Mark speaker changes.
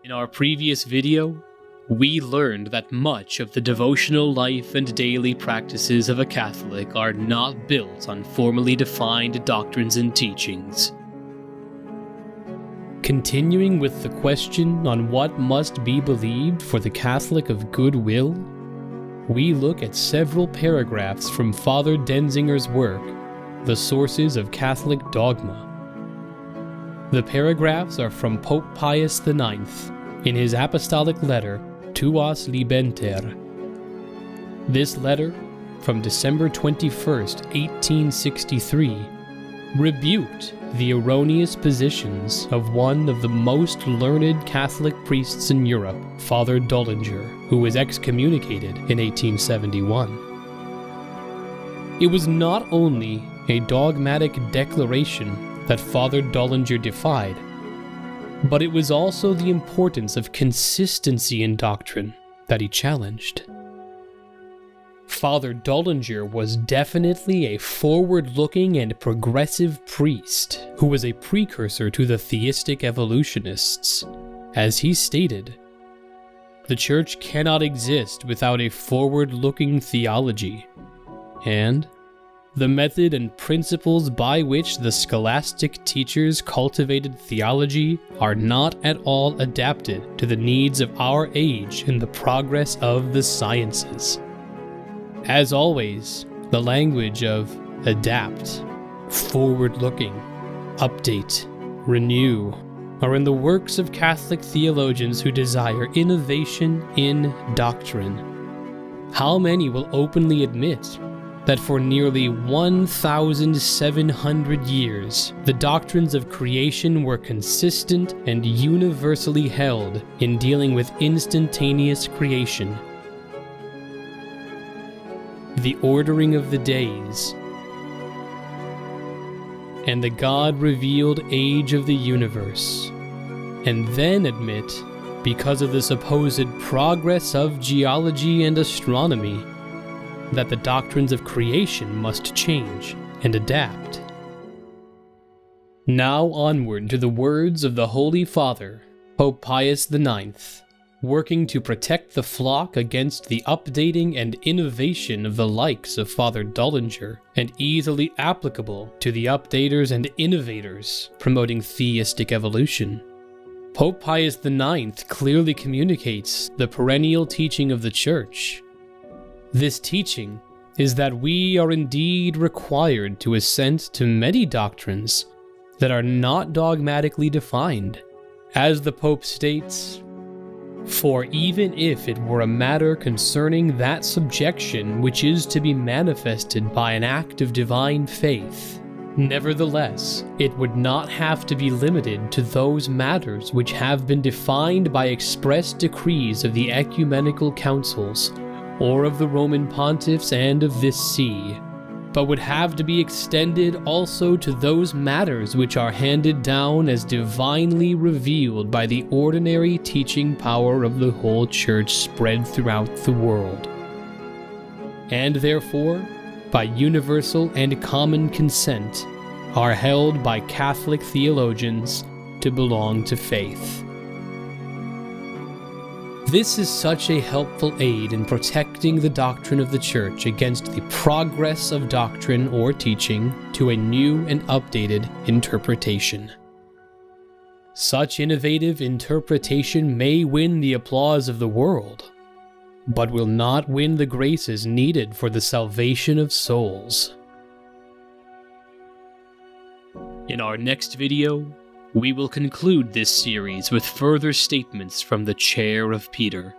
Speaker 1: In our previous video, we learned that much of the devotional life and daily practices of a Catholic are not built on formally defined doctrines and teachings. Continuing with the question on what must be believed for the Catholic of goodwill, we look at several paragraphs from Father Denzinger's work, The Sources of Catholic Dogma. The paragraphs are from Pope Pius IX in his apostolic letter Tuas Libenter. This letter, from December 21st, 1863, rebuked the erroneous positions of one of the most learned Catholic priests in Europe, Father Dullinger, who was excommunicated in 1871. It was not only a dogmatic declaration that Father Dullinger defied, but it was also the importance of consistency in doctrine that he challenged. Father Dullinger was definitely a forward-looking and progressive priest who was a precursor to the theistic evolutionists. As he stated, "The Church cannot exist without a forward-looking theology, and the method and principles by which the scholastic teachers cultivated theology are not at all adapted to the needs of our age and the progress of the sciences." As always, the language of adapt, forward-looking, update, renew are in the works of Catholic theologians who desire innovation in doctrine. How many will openly admit that for nearly 1,700 years, the doctrines of creation were consistent and universally held in dealing with instantaneous creation, the ordering of the days, and the God-revealed age of the universe, and then admit, because of the supposed progress of geology and astronomy, that the doctrines of creation must change and adapt? Now onward to the words of the Holy Father, Pope Pius IX, working to protect the flock against the updating and innovation of the likes of Father Dullinger, and easily applicable to the updaters and innovators promoting theistic evolution. Pope Pius IX clearly communicates the perennial teaching of the Church. This teaching is that we are indeed required to assent to many doctrines that are not dogmatically defined. As the Pope states, "For even if it were a matter concerning that subjection which is to be manifested by an act of divine faith, nevertheless, it would not have to be limited to those matters which have been defined by express decrees of the ecumenical councils, or of the Roman pontiffs and of this see, but would have to be extended also to those matters which are handed down as divinely revealed by the ordinary teaching power of the whole Church spread throughout the world, and therefore, by universal and common consent, are held by Catholic theologians to belong to faith." This is such a helpful aid in protecting the doctrine of the Church against the progress of doctrine or teaching to a new and updated interpretation. Such innovative interpretation may win the applause of the world, but will not win the graces needed for the salvation of souls. In our next video, we will conclude this series with further statements from the Chair of Peter.